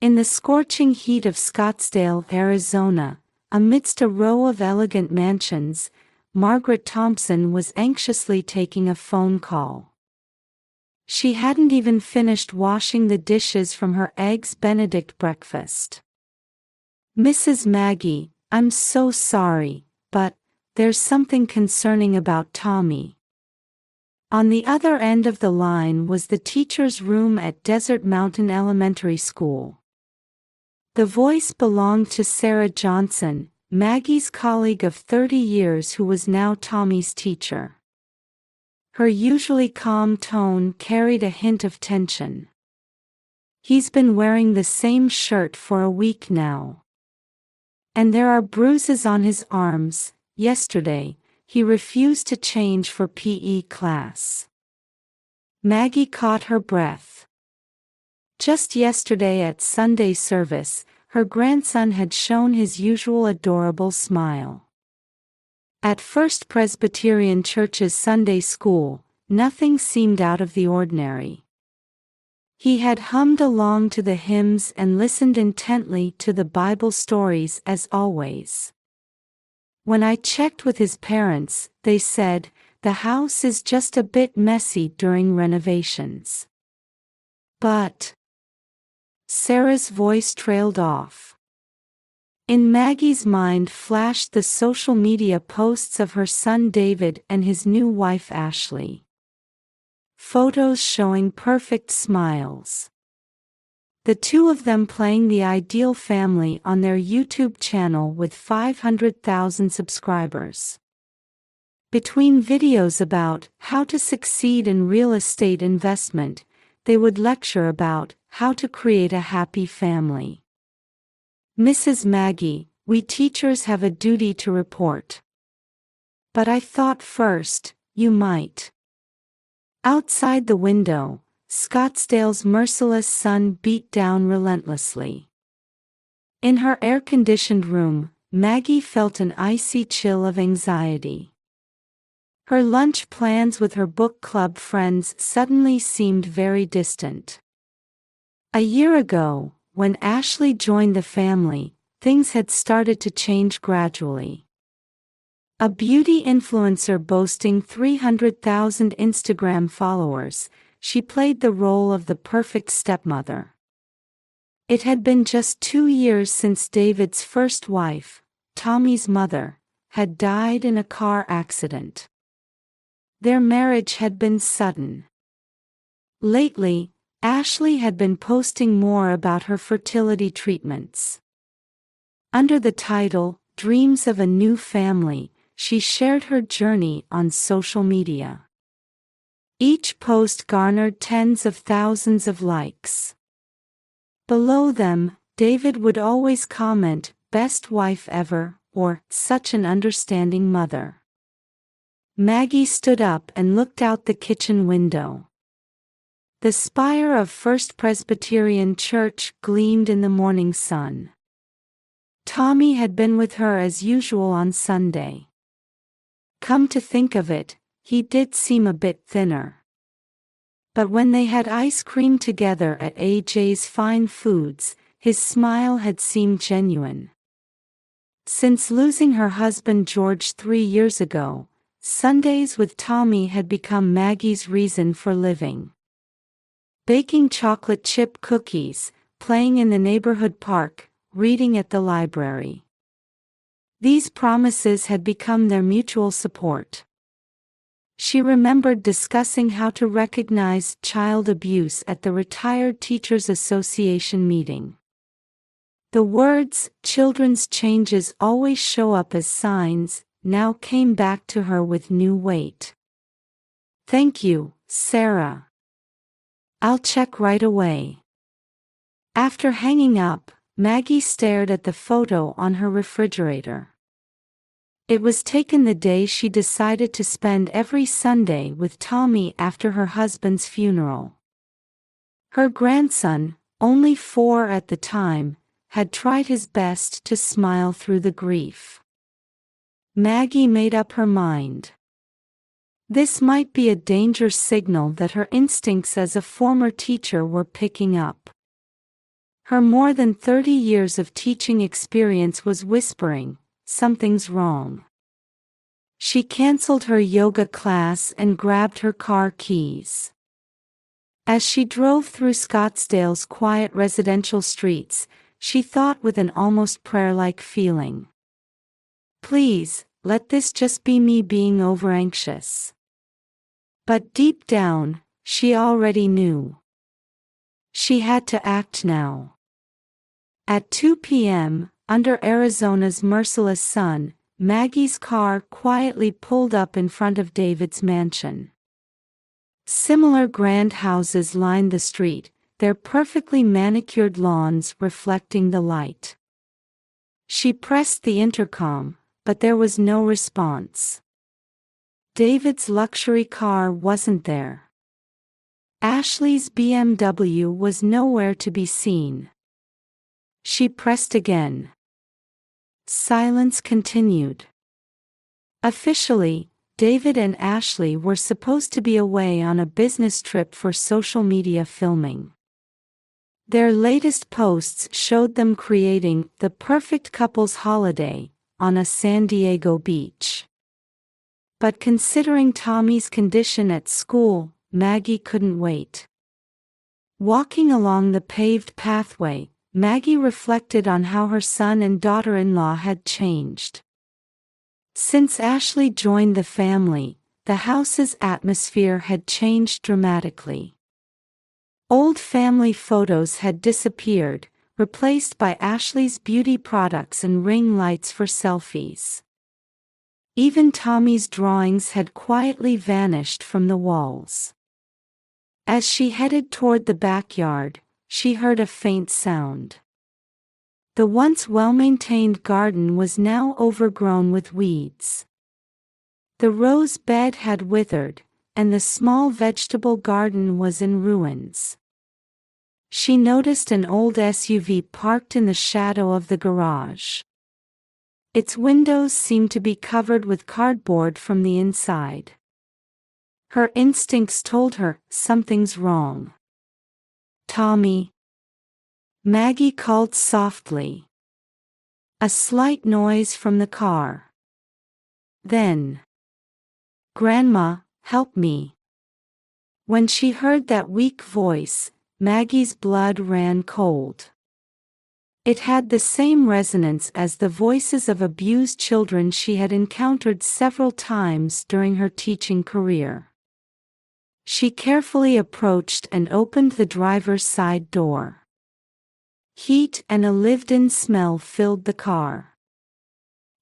In the scorching heat of Scottsdale, Arizona, amidst a row of elegant mansions, Margaret Thompson was anxiously taking a phone call. She hadn't even finished washing the dishes from her Eggs Benedict breakfast. "Mrs. Maggie, I'm so sorry, but there's something concerning about Tommy." On the other end of the line was the teacher's room at Desert Mountain Elementary School. The voice belonged to Sarah Johnson, Maggie's colleague of 30 years who was now Tommy's teacher. Her usually calm tone carried a hint of tension. "He's been wearing the same shirt for a week now. And there are bruises on his arms. Yesterday, he refused to change for PE class." Maggie caught her breath. Just yesterday at Sunday service, her grandson had shown his usual adorable smile. At First Presbyterian Church's Sunday school, nothing seemed out of the ordinary. He had hummed along to the hymns and listened intently to the Bible stories as always. When I checked with his parents, they said, "The house is just a bit messy during renovations." But Sarah's voice trailed off. In Maggie's mind flashed the social media posts of her son David and his new wife Ashley. Photos showing perfect smiles. The two of them playing the ideal family on their YouTube channel with 500,000 subscribers. Between videos about how to succeed in real estate investment, they would lecture about how to create a happy family. "Mrs. Maggie, we teachers have a duty to report. But I thought first, you might." Outside the window, Scottsdale's merciless sun beat down relentlessly. In her air-conditioned room, Maggie felt an icy chill of anxiety. Her lunch plans with her book club friends suddenly seemed very distant. A year ago, when Ashley joined the family, things had started to change gradually. A beauty influencer boasting 300,000 Instagram followers, she played the role of the perfect stepmother. It had been just 2 years since David's first wife, Tommy's mother, had died in a car accident. Their marriage had been sudden. Lately, Ashley had been posting more about her fertility treatments. Under the title, "Dreams of a New Family," she shared her journey on social media. Each post garnered tens of thousands of likes. Below them, David would always comment, "Best wife ever," or "Such an understanding mother." Maggie stood up and looked out the kitchen window. The spire of First Presbyterian Church gleamed in the morning sun. Tommy had been with her as usual on Sunday. Come to think of it, he did seem a bit thinner. But when they had ice cream together at AJ's Fine Foods, his smile had seemed genuine. Since losing her husband George 3 years ago, Sundays with Tommy had become Maggie's reason for living. Baking chocolate chip cookies, playing in the neighborhood park, reading at the library. These promises had become their mutual support. She remembered discussing how to recognize child abuse at the Retired Teachers Association meeting. The words, "children's changes always show up as signs," now came back to her with new weight. "Thank you, Sarah. I'll check right away." After hanging up, Maggie stared at the photo on her refrigerator. It was taken the day she decided to spend every Sunday with Tommy after her husband's funeral. Her grandson, only 4 at the time, had tried his best to smile through the grief. Maggie made up her mind. This might be a danger signal that her instincts as a former teacher were picking up. Her more than 30 years of teaching experience was whispering, "Something's wrong." She canceled her yoga class and grabbed her car keys. As she drove through Scottsdale's quiet residential streets, she thought with an almost prayer-like feeling, "Please, let this just be me being overanxious." But deep down, she already knew. She had to act now. At 2 p.m., under Arizona's merciless sun, Maggie's car quietly pulled up in front of David's mansion. Similar grand houses lined the street, their perfectly manicured lawns reflecting the light. She pressed the intercom, but there was no response. David's luxury car wasn't there. Ashley's BMW was nowhere to be seen. She pressed again. Silence continued. Officially, David and Ashley were supposed to be away on a business trip for social media filming. Their latest posts showed them creating the perfect couple's holiday on a San Diego beach. But considering Tommy's condition at school, Maggie couldn't wait. Walking along the paved pathway, Maggie reflected on how her son and daughter-in-law had changed. Since Ashley joined the family, the house's atmosphere had changed dramatically. Old family photos had disappeared, replaced by Ashley's beauty products and ring lights for selfies. Even Tommy's drawings had quietly vanished from the walls. As she headed toward the backyard, she heard a faint sound. The once well-maintained garden was now overgrown with weeds. The rose bed had withered, and the small vegetable garden was in ruins. She noticed an old SUV parked in the shadow of the garage. Its windows seemed to be covered with cardboard from the inside. Her instincts told her something's wrong. "Tommy?" Maggie called softly. A slight noise from the car. Then, "Grandma, help me." When she heard that weak voice, Maggie's blood ran cold. It had the same resonance as the voices of abused children she had encountered several times during her teaching career. She carefully approached and opened the driver's side door. Heat and a lived-in smell filled the car.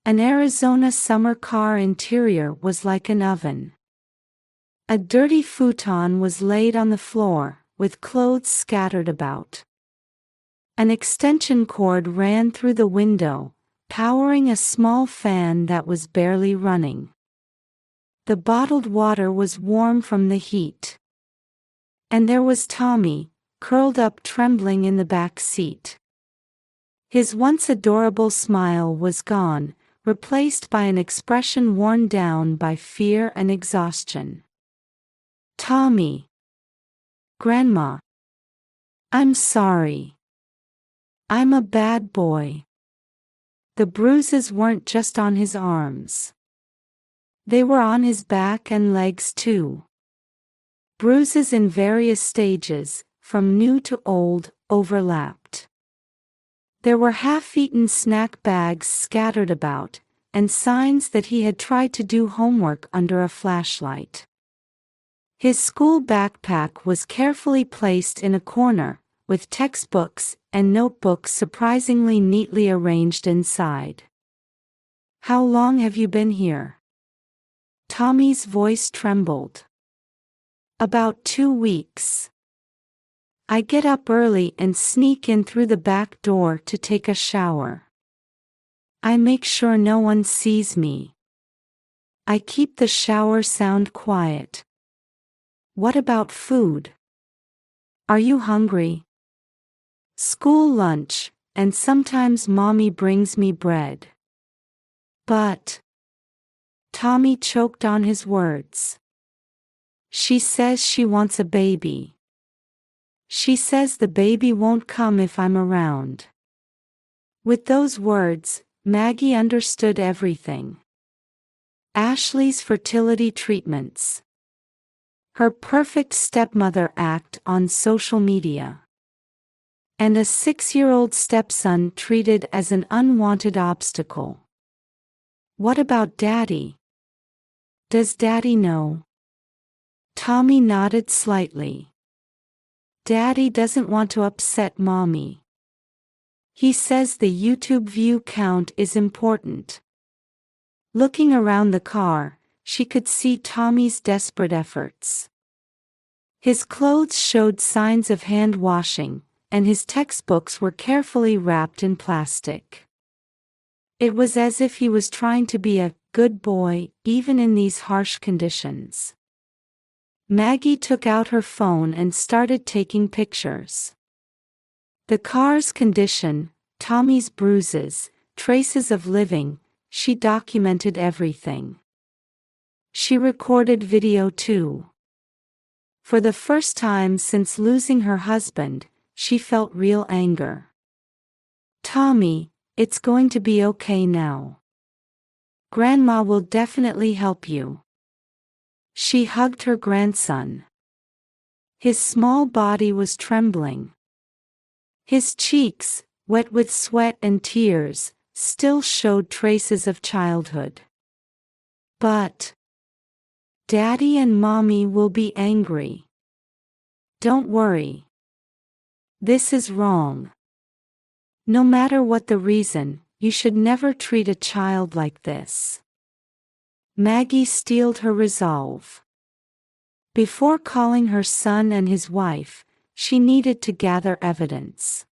An Arizona summer car interior was like an oven. A dirty futon was laid on the floor, with clothes scattered about. An extension cord ran through the window, powering a small fan that was barely running. The bottled water was warm from the heat. And there was Tommy, curled up trembling in the back seat. His once adorable smile was gone, replaced by an expression worn down by fear and exhaustion. "Tommy." "Grandma. I'm sorry. I'm a bad boy." The bruises weren't just on his arms. They were on his back and legs too. Bruises in various stages, from new to old, overlapped. There were half-eaten snack bags scattered about, and signs that he had tried to do homework under a flashlight. His school backpack was carefully placed in a corner, with textbooks and notebooks surprisingly neatly arranged inside. "How long have you been here?" Tommy's voice trembled. "About 2 weeks. I get up early and sneak in through the back door to take a shower. I make sure no one sees me. I keep the shower sound quiet." "What about food? Are you hungry?" "School lunch, and sometimes Mommy brings me bread." "But..." Tommy choked on his words. "She says she wants a baby. She says the baby won't come if I'm around. With those words, Maggie understood everything. Ashley's fertility treatments. Her perfect stepmother act on social media. And a 6-year-old stepson treated as an unwanted obstacle. What about Daddy? Does Daddy know? Tommy nodded slightly. Daddy doesn't want to upset Mommy. He says the YouTube view count is important. Looking around the car, she could see Tommy's desperate efforts. His clothes showed signs of hand washing, and his textbooks were carefully wrapped in plastic. It was as if he was trying to be a good boy, even in these harsh conditions. Maggie took out her phone and started taking pictures. The car's condition, Tommy's bruises, traces of living, she documented everything. She recorded video too. For the first time since losing her husband, she felt real anger. Tommy, it's going to be okay now. Grandma will definitely help you. She hugged her grandson. His small body was trembling. His cheeks, wet with sweat and tears, still showed traces of childhood. But Daddy and Mommy will be angry. Don't worry. This is wrong. No matter what the reason, you should never treat a child like this. Maggie steeled her resolve. Before calling her son and his wife, she needed to gather evidence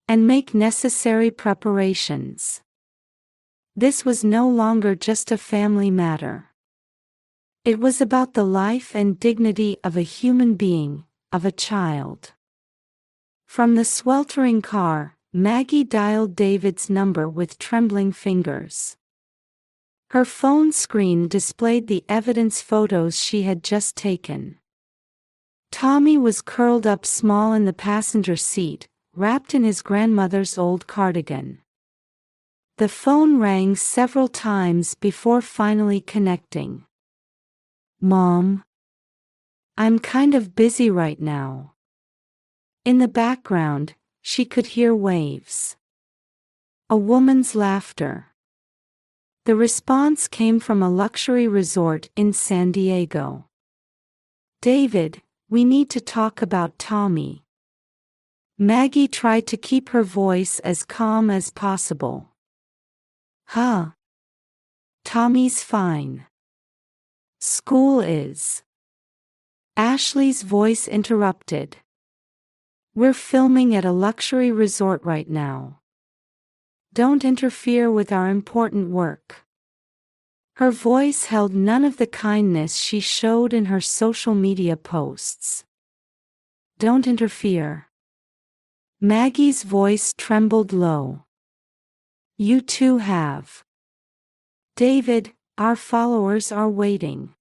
and make necessary preparations. This was no longer just a family matter. It was about the life and dignity of a human being, of a child. From the sweltering car, Maggie dialed David's number with trembling fingers. Her phone screen displayed the evidence photos she had just taken. Tommy was curled up small in the passenger seat, wrapped in his grandmother's old cardigan. The phone rang several times before finally connecting. Mom? I'm kind of busy right now. In the background, she could hear waves. A woman's laughter. The response came from a luxury resort in San Diego. David, we need to talk about Tommy. Maggie tried to keep her voice as calm as possible. Huh? Tommy's fine. School is. Ashley's voice interrupted. We're filming at a luxury resort right now. Don't interfere with our important work. Her voice held none of the kindness she showed in her social media posts. Don't interfere. Maggie's voice trembled low. You too have. David, our followers are waiting.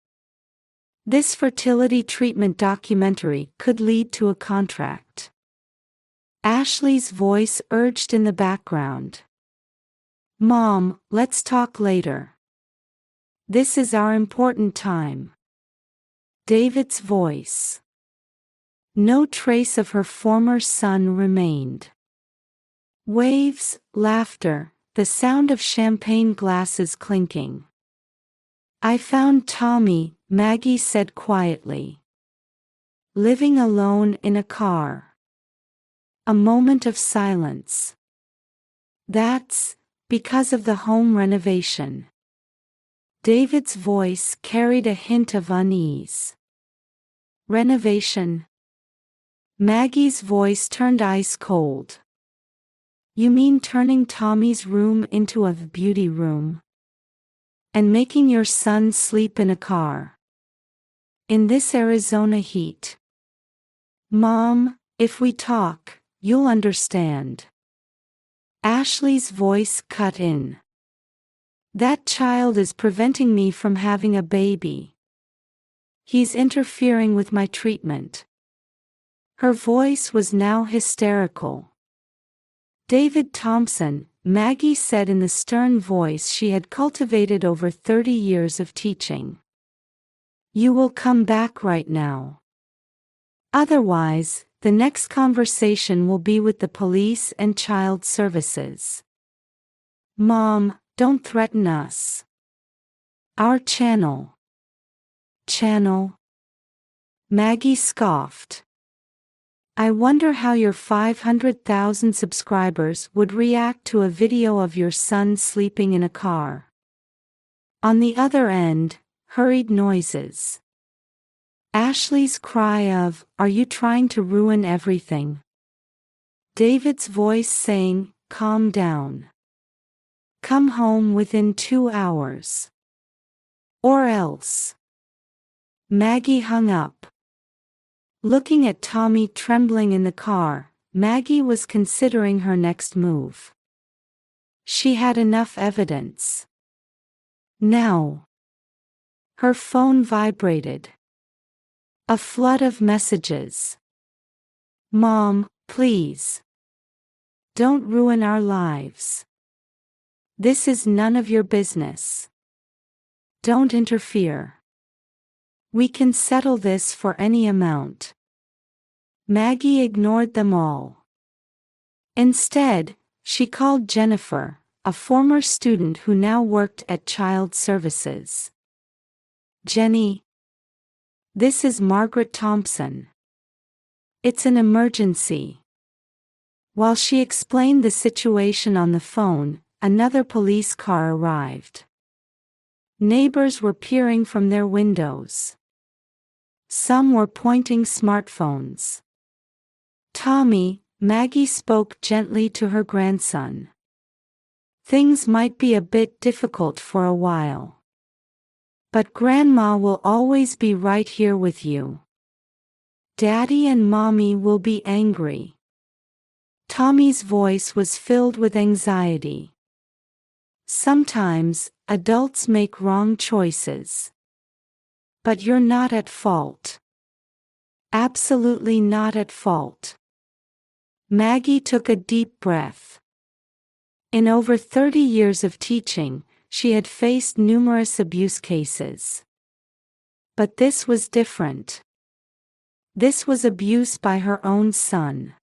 This fertility treatment documentary could lead to a contract. Ashley's voice urged in the background. Mom, let's talk later. This is our important time. David's voice. No trace of her former son remained. Waves, laughter, the sound of champagne glasses clinking. I found Tommy, Maggie said quietly. Living alone in a car. A moment of silence. That's because of the home renovation. David's voice carried a hint of unease. Renovation? Maggie's voice turned ice cold. You mean turning Tommy's room into a beauty room? And making your son sleep in a car? In this Arizona heat? Mom, if we talk, you'll understand. Ashley's voice cut in. That child is preventing me from having a baby. He's interfering with my treatment. Her voice was now hysterical. David Thompson, Maggie said in the stern voice she had cultivated over 30 years of teaching. You will come back right now. Otherwise, the next conversation will be with the police and child services. Mom, don't threaten us. Our channel. Channel? Maggie scoffed. I wonder how your 500,000 subscribers would react to a video of your son sleeping in a car. On the other end, hurried noises. Ashley's cry of, "Are you trying to ruin everything?" David's voice saying, "Calm down. Come home within 2 hours. Or else." Maggie hung up. Looking at Tommy trembling in the car, Maggie was considering her next move. She had enough evidence. Now. Her phone vibrated. A flood of messages. Mom, please. Don't ruin our lives. This is none of your business. Don't interfere. We can settle this for any amount. Maggie ignored them all. Instead, she called Jennifer, a former student who now worked at Child Services. Jenny. This is Margaret Thompson. It's an emergency. While she explained the situation on the phone, another police car arrived. Neighbors were peering from their windows. Some were pointing smartphones. Tommy, Maggie spoke gently to her grandson. Things might be a bit difficult for a while. But Grandma will always be right here with you. Daddy and Mommy will be angry. Tommy's voice was filled with anxiety. Sometimes, adults make wrong choices. But you're not at fault. Absolutely not at fault. Maggie took a deep breath. In over 30 years of teaching, she had faced numerous abuse cases. But this was different. This was abuse by her own son.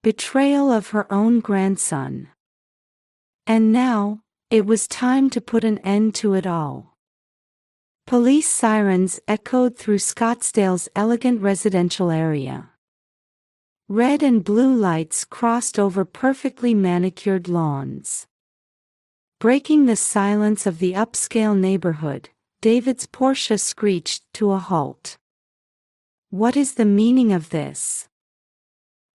Betrayal of her own grandson. And now, it was time to put an end to it all. Police sirens echoed through Scottsdale's elegant residential area. Red and blue lights crossed over perfectly manicured lawns. Breaking the silence of the upscale neighborhood, David's Porsche screeched to a halt. What is the meaning of this?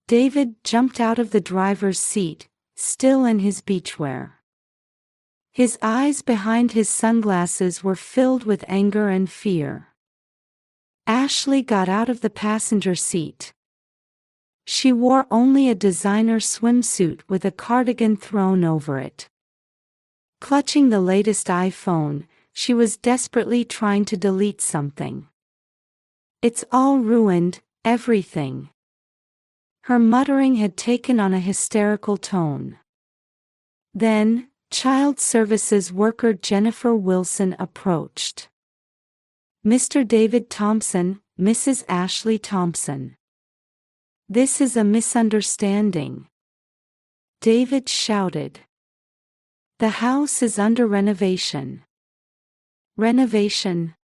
David jumped out of the driver's seat, still in his beachwear. His eyes behind his sunglasses were filled with anger and fear. Ashley got out of the passenger seat. She wore only a designer swimsuit with a cardigan thrown over it. Clutching the latest iPhone, she was desperately trying to delete something. It's all ruined, everything. Her muttering had taken on a hysterical tone. Then, Child Services worker Jennifer Wilson approached. Mr. David Thompson, Mrs. Ashley Thompson. This is a misunderstanding. David shouted. The house is under renovation. Renovation?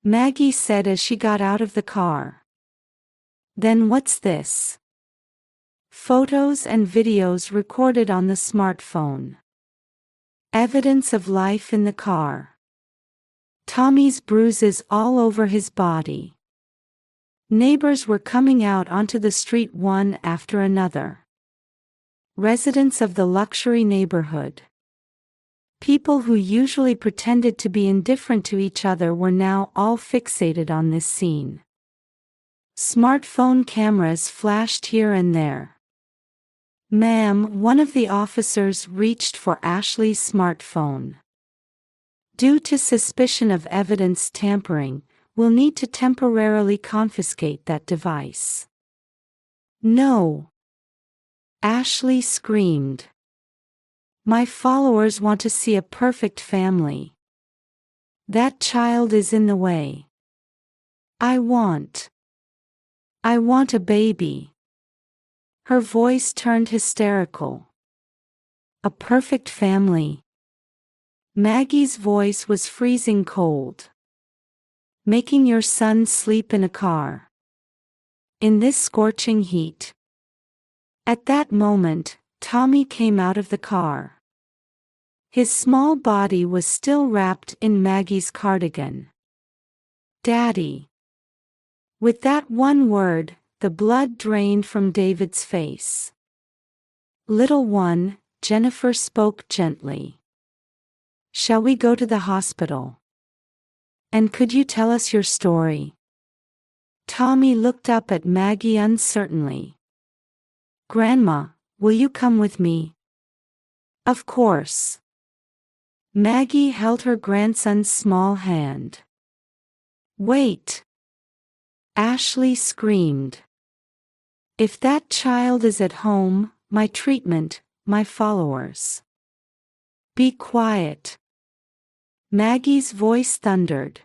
Maggie said as she got out of the car. Then what's this? Photos and videos recorded on the smartphone. Evidence of life in the car. Tommy's bruises all over his body. Neighbors were coming out onto the street one after another. Residents of the luxury neighborhood. People who usually pretended to be indifferent to each other were now all fixated on this scene. Smartphone cameras flashed here and there. Ma'am, one of the officers reached for Ashley's smartphone. Due to suspicion of evidence tampering, we'll need to temporarily confiscate that device." "No!" Ashley screamed. "My followers want to see a perfect family. That child is in the way. I want a baby." Her voice turned hysterical. "A perfect family." Maggie's voice was freezing cold. "Making your son sleep in a car. In this scorching heat." At that moment, Tommy came out of the car. His small body was still wrapped in Maggie's cardigan. "Daddy." With that one word, the blood drained from David's face. "Little one," Jennifer spoke gently. "Shall we go to the hospital? And could you tell us your story?" Tommy looked up at Maggie uncertainly. "Grandma, will you come with me?" "Of course." Maggie held her grandson's small hand. "Wait!" Ashley screamed. "If that child is at home, my treatment, my followers." "Be quiet." Maggie's voice thundered.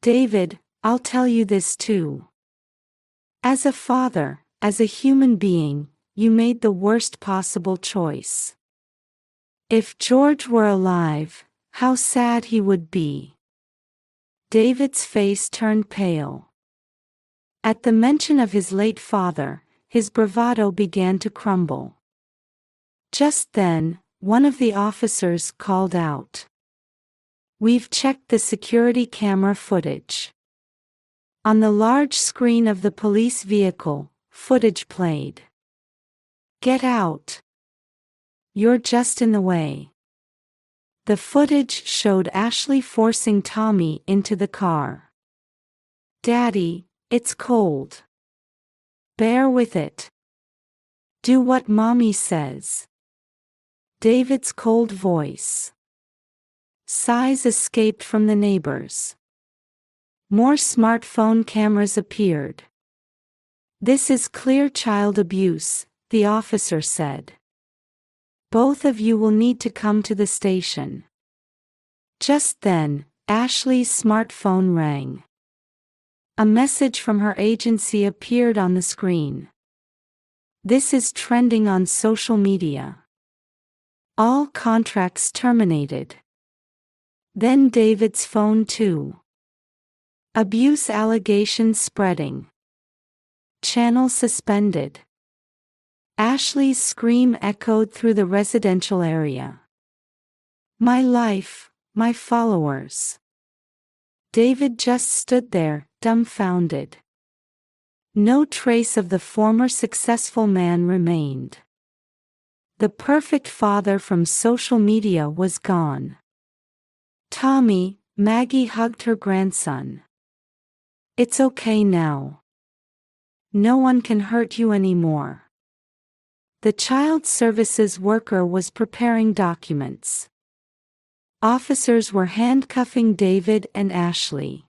"David, I'll tell you this too. As a father, as a human being, you made the worst possible choice. If George were alive, how sad he would be." David's face turned pale. At the mention of his late father, his bravado began to crumble. Just then, one of the officers called out, "We've checked the security camera footage." On the large screen of the police vehicle, footage played. "Get out. You're just in the way." The footage showed Ashley forcing Tommy into the car. "Daddy, it's cold. Bear with it. Do what Mommy says." David's cold voice. Sighs escaped from the neighbors. More smartphone cameras appeared. "This is clear child abuse," the officer said. "Both of you will need to come to the station." Just then, Ashley's smartphone rang. A message from her agency appeared on the screen. "This is trending on social media. All contracts terminated." Then David's phone too. "Abuse allegations spreading. Channel suspended." Ashley's scream echoed through the residential area. "My life, my followers." David just stood there, dumbfounded. No trace of the former successful man remained. The perfect father from social media was gone. "Tommy," Maggie hugged her grandson. "It's okay now. No one can hurt you anymore." The child services worker was preparing documents. Officers were handcuffing David and Ashley.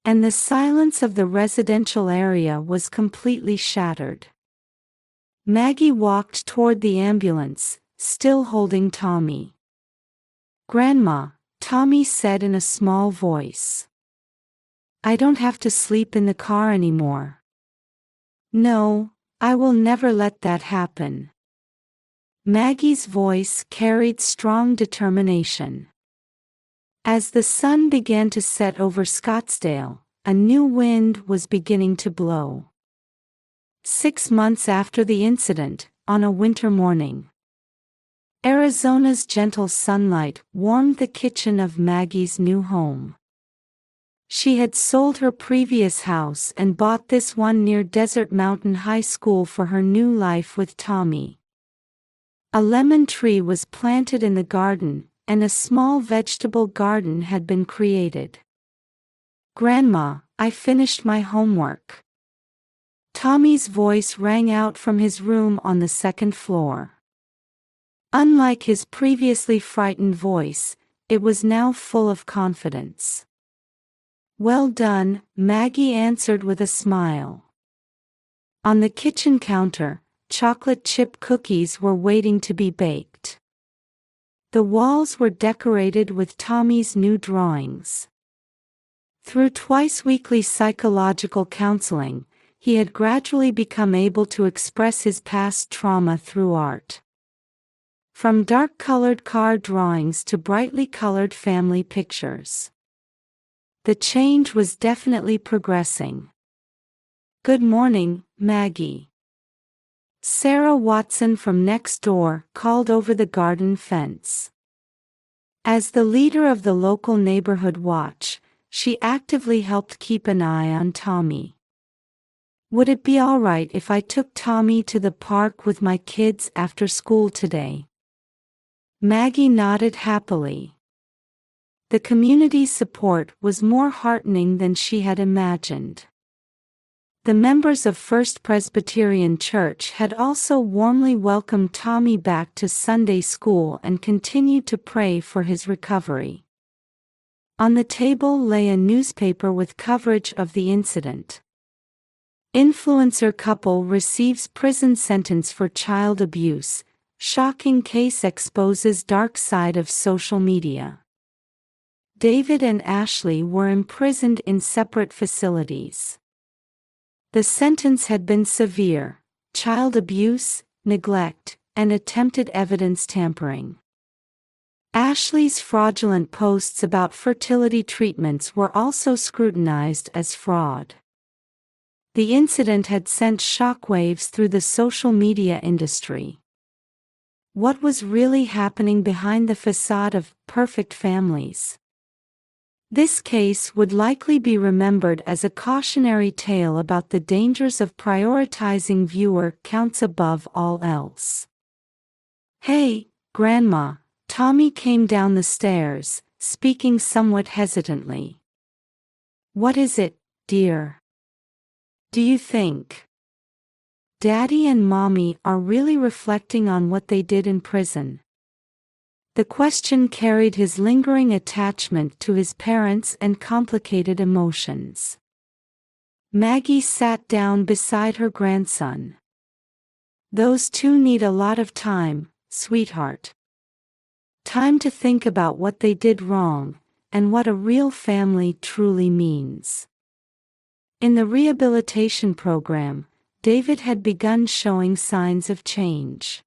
And the silence of the residential area was completely shattered. Maggie walked toward the ambulance, still holding Tommy. "Grandma," Tommy said in a small voice. "I don't have to sleep in the car anymore." "No, I will never let that happen." Maggie's voice carried strong determination. As the sun began to set over Scottsdale, a new wind was beginning to blow. 6 months after the incident, on a winter morning, Arizona's gentle sunlight warmed the kitchen of Maggie's new home. She had sold her previous house and bought this one near Desert Mountain High School for her new life with Tommy. A lemon tree was planted in the garden, and a small vegetable garden had been created. "Grandma, I finished my homework." Tommy's voice rang out from his room on the second floor. Unlike his previously frightened voice, it was now full of confidence. "Well done," Maggie answered with a smile. On the kitchen counter, chocolate chip cookies were waiting to be baked. The walls were decorated with Tommy's new drawings. Through twice-weekly psychological counseling, he had gradually become able to express his past trauma through art. From dark-colored car drawings to brightly colored family pictures. The change was definitely progressing. "Good morning, Maggie." Sarah Watson from next door called over the garden fence. As the leader of the local neighborhood watch, she actively helped keep an eye on Tommy. "Would it be all right if I took Tommy to the park with my kids after school today?" Maggie nodded happily. The community's support was more heartening than she had imagined. The members of First Presbyterian Church had also warmly welcomed Tommy back to Sunday school and continued to pray for his recovery. On the table lay a newspaper with coverage of the incident. Influencer couple receives prison sentence for child abuse. Shocking case exposes dark side of social media. David and Ashley were imprisoned in separate facilities. The sentence had been severe: child abuse, neglect, and attempted evidence tampering. Ashley's fraudulent posts about fertility treatments were also scrutinized as fraud. The incident had sent shockwaves through the social media industry. What was really happening behind the facade of perfect families? This case would likely be remembered as a cautionary tale about the dangers of prioritizing viewer counts above all else. "Hey, Grandma," Tommy came down the stairs, speaking somewhat hesitantly. "What is it, dear? Do you think Daddy and Mommy are really reflecting on what they did in prison?" The question carried his lingering attachment to his parents and complicated emotions. Maggie sat down beside her grandson. "Those two need a lot of time, sweetheart. Time to think about what they did wrong, and what a real family truly means." In the rehabilitation program, David had begun showing signs of change.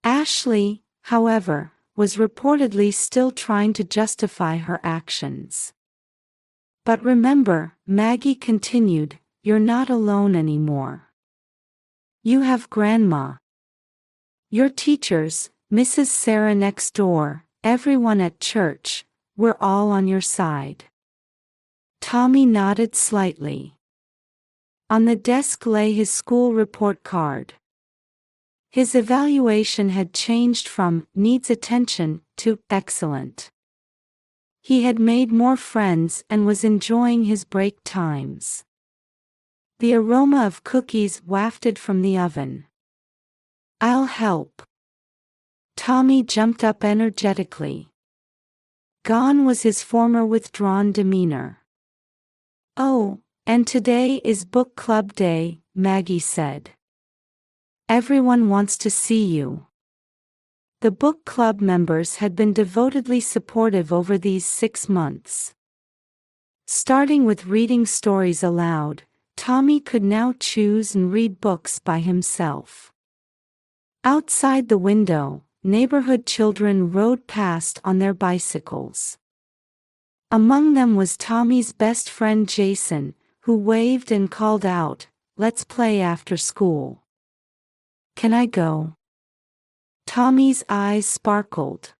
Ashley, however, was reportedly still trying to justify her actions. "But remember," Maggie continued, "you're not alone anymore. You have Grandma. Your teachers, Mrs. Sarah next door, everyone at church, we're all on your side." Tommy nodded slightly. On the desk lay his school report card. His evaluation had changed from "needs attention" to "excellent." He had made more friends and was enjoying his break times. The aroma of cookies wafted from the oven. "I'll help." Tommy jumped up energetically. Gone was his former withdrawn demeanor. "Oh, and today is book club day," Maggie said. "Everyone wants to see you." The book club members had been devotedly supportive over these 6 months. Starting with reading stories aloud, Tommy could now choose and read books by himself. Outside the window, neighborhood children rode past on their bicycles. Among them was Tommy's best friend Jason, who waved and called out, "Let's play after school." "Can I go?" Tommy's eyes sparkled.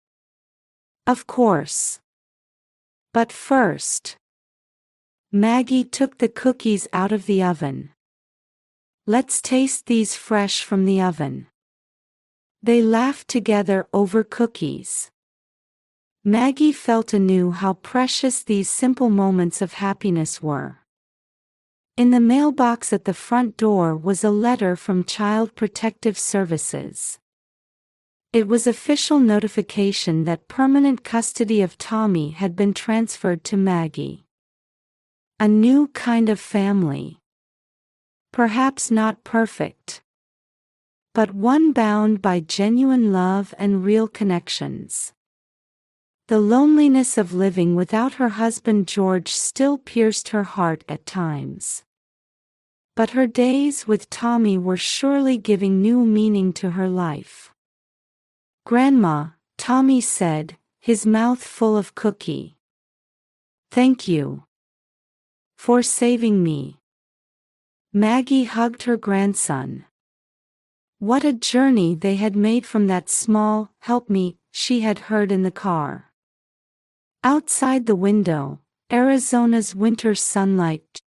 "Of course. But first." Maggie took the cookies out of the oven. "Let's taste these fresh from the oven." They laughed together over cookies. Maggie felt anew how precious these simple moments of happiness were. In the mailbox at the front door was a letter from Child Protective Services. It was official notification that permanent custody of Tommy had been transferred to Maggie. A new kind of family. Perhaps not perfect, but one bound by genuine love and real connections. The loneliness of living without her husband George still pierced her heart at times. But her days with Tommy were surely giving new meaning to her life. "Grandma," Tommy said, his mouth full of cookie. "Thank you for saving me." Maggie hugged her grandson. What a journey they had made from that small "help me" she had heard in the car. Outside the window, Arizona's winter sunlight